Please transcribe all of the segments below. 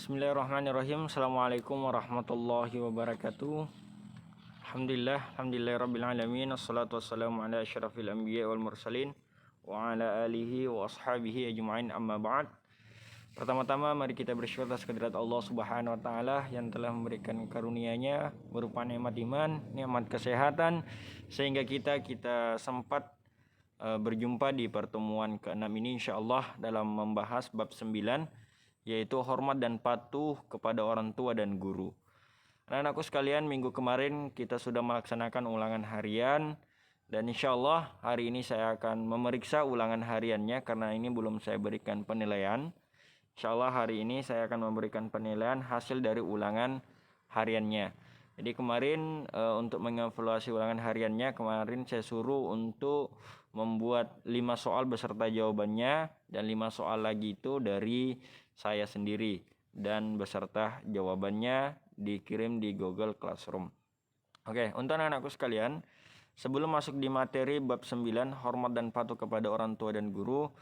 Bismillahirrahmanirrahim. Assalamualaikum warahmatullahi wabarakatuh. Alhamdulillah rabbil alamin. Wassalatu wassalamu ala asyrafil anbiya wal mursalin wa ala alihi wa ashabihi ajma'in, amma ba'd. Pertama-tama mari kita bersyukur atas kehadirat Allah Subhanahu wa taala yang telah memberikan karunia-Nya berupa nikmat iman, nikmat kesehatan sehingga kita sempat berjumpa di pertemuan ke-6 ini insyaallah dalam membahas bab 9, yaitu hormat dan patuh kepada orang tua dan guru. Anak-anakku sekalian, minggu kemarin kita sudah melaksanakan ulangan harian, dan insyaallah hari ini saya akan memeriksa ulangan hariannya karena ini belum saya berikan penilaian. Insyaallah hari ini saya akan memberikan penilaian hasil dari ulangan hariannya. Jadi kemarin untuk mengevaluasi ulangan hariannya, kemarin saya suruh untuk membuat 5 soal beserta jawabannya, dan 5 soal lagi itu dari saya sendiri dan beserta jawabannya dikirim di Google Classroom. Oke, untuk anak-anakku sekalian, sebelum masuk di materi bab 9 hormat dan patuh kepada orang tua dan guru,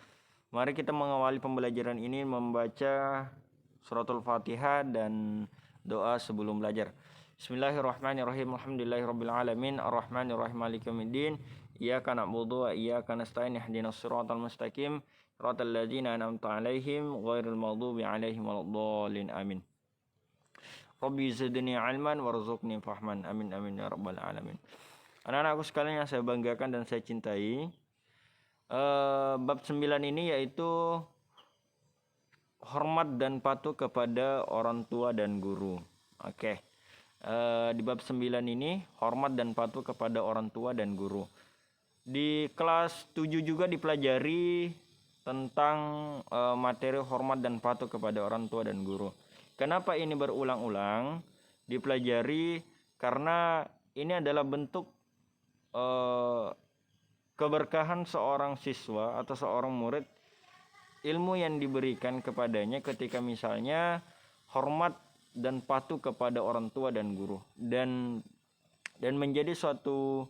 mari kita mengawali pembelajaran ini membaca suratul Fatihah dan doa sebelum belajar. Bismillahirrahmanirrahim. Alhamdulillahirabbil alamin, arrahmanirrahim, maliki yaumiddin, iyyaka na'budu wa iyyaka nasta'in, ihdinas siratal mustaqim, siratal ladzina an'amta 'alaihim ghairil maghdubi 'alaihim waladdallin. Amin. Rabbi zidni 'ilman warzuqni fahman. Amin amin ya rabbal alamin. Anak-anakku sekalian yang saya banggakan dan saya cintai, bab 9 ini yaitu hormat dan patuh kepada orang tua dan guru. Oke. Di bab 9 ini hormat dan patuh kepada orang tua dan guru. Di kelas 7 juga dipelajari tentang materi hormat dan patuh kepada orang tua dan guru. Kenapa ini berulang-ulang dipelajari? Karena ini adalah bentuk keberkahan seorang siswa atau seorang murid, ilmu yang diberikan kepadanya ketika misalnya hormat dan patuh kepada orang tua dan guru, dan menjadi suatu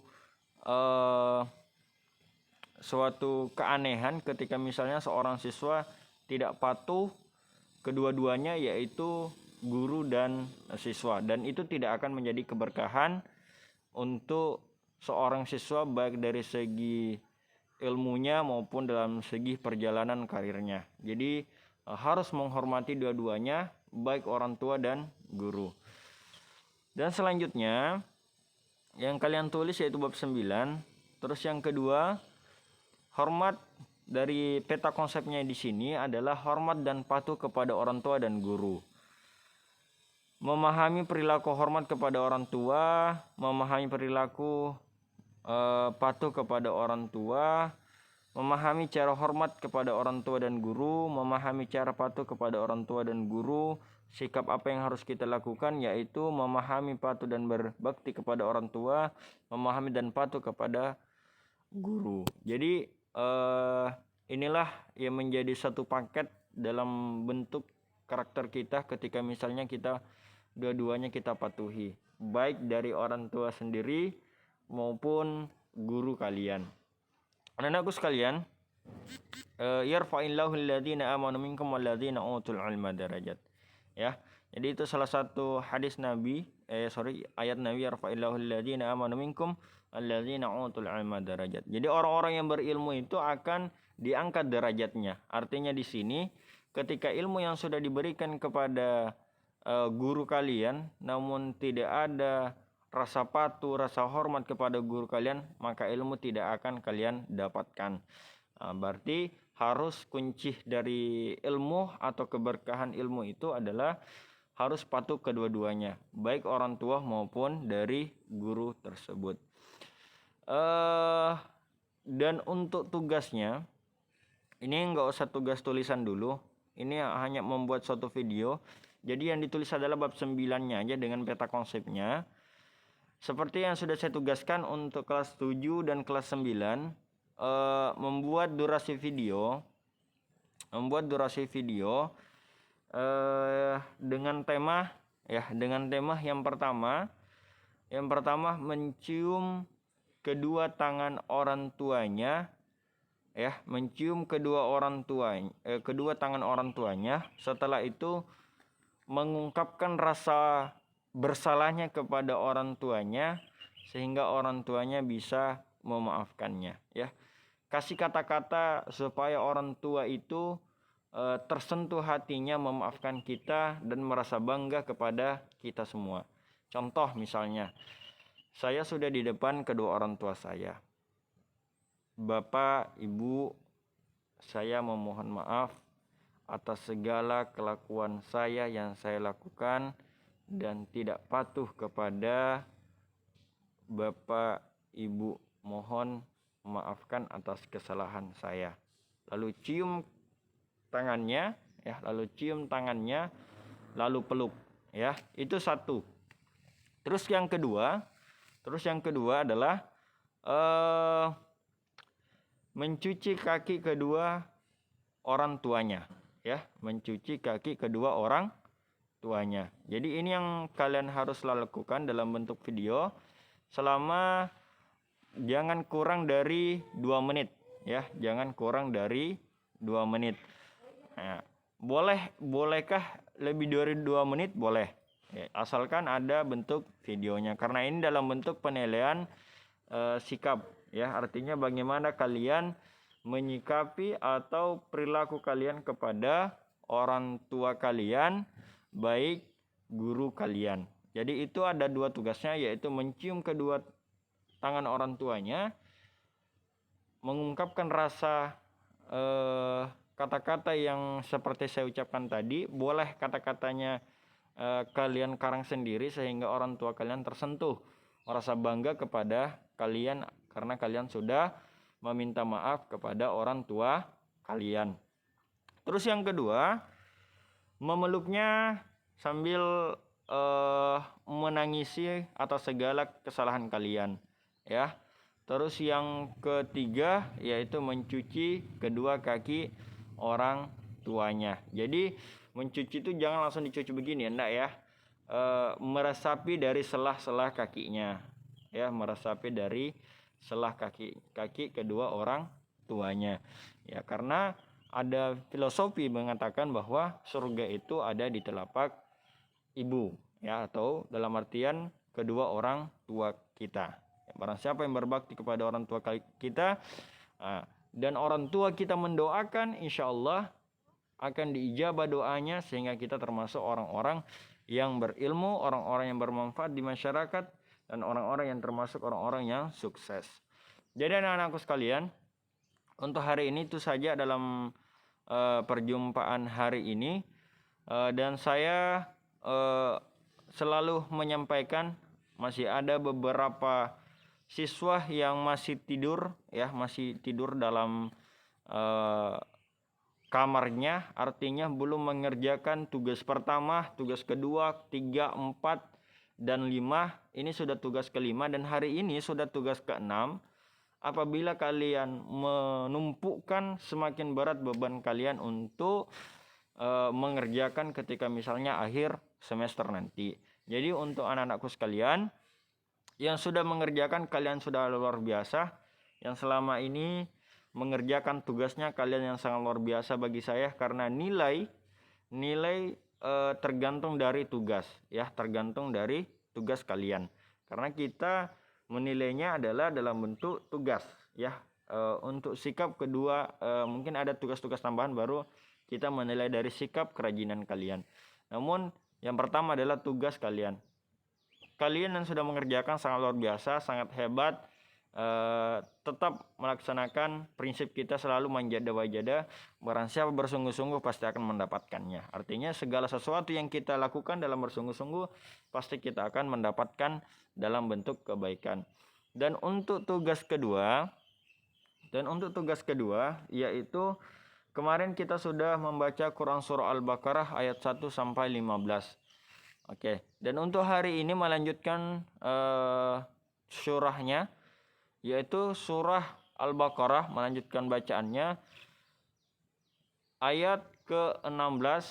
keanehan ketika misalnya seorang siswa tidak patuh kedua-duanya, yaitu guru dan siswa, dan itu tidak akan menjadi keberkahan untuk seorang siswa baik dari segi ilmunya maupun dalam segi perjalanan karirnya. Jadi harus menghormati dua-duanya, baik orang tua dan guru. Dan selanjutnya yang kalian tulis yaitu bab 9. Terus yang kedua, hormat dari peta konsepnya di sini adalah hormat dan patuh kepada orang tua dan guru. Memahami perilaku hormat kepada orang tua, memahami perilaku patuh kepada orang tua, memahami cara hormat kepada orang tua dan guru, memahami cara patuh kepada orang tua dan guru, sikap apa yang harus kita lakukan, yaitu memahami, patuh dan berbakti kepada orang tua, memahami dan patuh kepada guru. Jadi inilah yang menjadi satu paket dalam bentuk karakter kita ketika misalnya kita dua-duanya kita patuhi, baik dari orang tua sendiri maupun guru kalian. Anak-anakku sekalian, yarfa'illahu alladhina amanu minkum walladhina utul ilma darajat. Ya, jadi itu salah satu hadis Nabi, ayat Nabi, yarfa'illahu alladhina amanu minkum walladhina utul ilma darajat. Jadi orang-orang yang berilmu itu akan diangkat derajatnya. Artinya di sini ketika ilmu yang sudah diberikan kepada guru kalian namun tidak ada rasa patuh, rasa hormat kepada guru kalian, maka ilmu tidak akan kalian dapatkan. Berarti harus kunci dari ilmu atau keberkahan ilmu itu adalah harus patuh kedua-duanya, baik orang tua maupun dari guru tersebut. Dan untuk tugasnya, ini nggak usah tugas tulisan dulu, ini hanya membuat suatu video. Jadi yang ditulis adalah bab 9-nya aja dengan peta konsepnya. Seperti yang sudah saya tugaskan untuk kelas 7 dan kelas 9, membuat durasi video dengan tema yang pertama mencium kedua tangan orang tuanya, mencium kedua tangan orang tuanya. Setelah itu mengungkapkan rasa bersalahnya kepada orang tuanya sehingga orang tuanya bisa memaafkannya, ya. Kasih kata-kata supaya orang tua itu tersentuh hatinya memaafkan kita dan merasa bangga kepada kita semua. Contoh misalnya, saya sudah di depan kedua orang tua saya. Bapak, Ibu, saya memohon maaf atas segala kelakuan saya yang saya lakukan dan tidak patuh kepada Bapak, Ibu. Mohon maafkan atas kesalahan saya. Lalu cium tangannya, ya, lalu peluk, ya. Itu satu. Terus yang kedua adalah mencuci kaki kedua orang tuanya, ya, mencuci kaki kedua orang tuanya. Jadi ini yang kalian harus lakukan dalam bentuk video selama jangan kurang dari 2 menit, ya, jangan kurang dari 2 menit. Nah, bolehkah lebih dari 2 menit? Boleh, ya, asalkan ada bentuk videonya, karena ini dalam bentuk penilaian sikap, ya, artinya bagaimana kalian menyikapi atau perilaku kalian kepada orang tua kalian, baik guru kalian. Jadi itu ada 2 tugasnya, yaitu mencium kedua tangan orang tuanya, mengungkapkan rasa kata-kata yang seperti saya ucapkan tadi. Boleh kata-katanya kalian karang sendiri sehingga orang tua kalian tersentuh, merasa bangga kepada kalian karena kalian sudah meminta maaf kepada orang tua kalian. Terus yang kedua, memeluknya sambil menangisi atas segala kesalahan kalian, ya. Terus yang ketiga yaitu mencuci kedua kaki orang tuanya. Jadi mencuci itu jangan langsung dicuci begini, enggak, ya. Meresapi dari selah-selah kakinya, ya, meresapi dari selah kaki kedua orang tuanya, ya, karena ada filosofi mengatakan bahwa surga itu ada di telapak ibu, ya, atau dalam artian kedua orang tua kita. Barang siapa yang berbakti kepada orang tua kita dan orang tua kita mendoakan, insya Allah akan diijabah doanya sehingga kita termasuk orang-orang yang berilmu, orang-orang yang bermanfaat di masyarakat, dan orang-orang yang termasuk orang-orang yang sukses. Jadi anak-anakku sekalian, untuk hari ini itu saja dalam perjumpaan hari ini, dan saya selalu menyampaikan masih ada beberapa siswa yang masih tidur, ya, masih tidur dalam kamarnya, artinya belum mengerjakan tugas pertama, tugas kedua, 3, 4, dan 5. Ini sudah tugas kelima dan hari ini sudah tugas ke-6. Apabila kalian menumpukan, semakin berat beban kalian untuk mengerjakan ketika misalnya akhir semester nanti. Jadi untuk anak-anakku sekalian yang sudah mengerjakan, kalian sudah luar biasa. Yang selama ini mengerjakan tugasnya, kalian yang sangat luar biasa bagi saya, karena nilai tergantung dari tugas, ya, tergantung dari tugas kalian. Karena kita menilainya adalah dalam bentuk tugas, ya. Untuk sikap kedua, mungkin ada tugas-tugas tambahan, baru kita menilai dari sikap kerajinan kalian. Namun yang pertama adalah tugas kalian. Kalian yang sudah mengerjakan sangat luar biasa, sangat hebat. Tetap melaksanakan prinsip kita selalu manjada wajada. Barang siapa bersungguh-sungguh pasti akan mendapatkannya. Artinya segala sesuatu yang kita lakukan dalam bersungguh-sungguh pasti kita akan mendapatkan dalam bentuk kebaikan. Dan untuk tugas kedua yaitu kemarin kita sudah membaca Quran surah Al-Baqarah ayat 1 sampai 15. Oke, dan untuk hari ini melanjutkan surahnya, yaitu surah Al-Baqarah, melanjutkan bacaannya ayat ke-16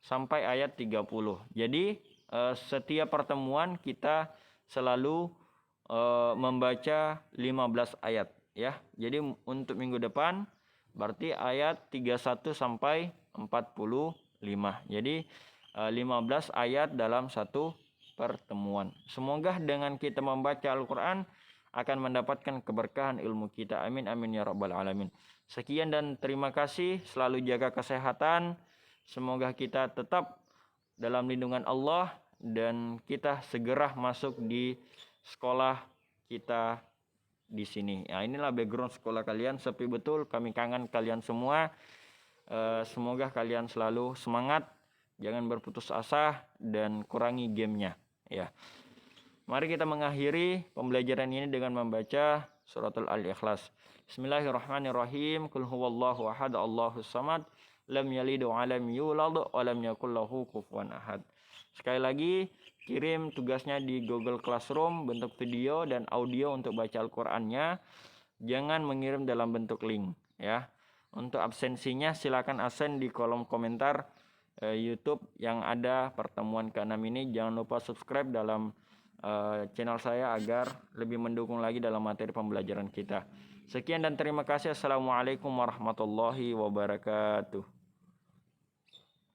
sampai ayat 30. Jadi setiap pertemuan kita selalu membaca 15 ayat, ya. Jadi untuk minggu depan berarti ayat 31 sampai 45. Jadi 15 ayat dalam satu pertemuan. Semoga dengan kita membaca Al-Quran akan mendapatkan keberkahan ilmu kita. Amin amin ya rabbal alamin. Sekian dan terima kasih. Selalu jaga kesehatan. Semoga kita tetap dalam lindungan Allah dan kita segera masuk di sekolah kita di sini. Ya, inilah background sekolah kalian, sepi betul. Kami kangen kalian semua. Semoga kalian selalu semangat, jangan berputus asa dan kurangi gamenya. Ya, mari kita mengakhiri pembelajaran ini dengan membaca suratul Al-Ikhlas. Bismillahirrahmanirrahim. Qul huwallahu ahad, Allahus samad, lam yalid wa lam yulad wa lam yakul lahu kufuwan ahad. Sekali lagi, kirim tugasnya di Google Classroom bentuk video dan audio untuk baca Al-Qur'annya. Jangan mengirim dalam bentuk link ya. Untuk absensinya silakan absen di kolom komentar YouTube yang ada pertemuan ke-6 ini. Jangan lupa subscribe dalam channel saya agar lebih mendukung lagi dalam materi pembelajaran kita. Sekian dan terima kasih. Assalamualaikum warahmatullahi wabarakatuh.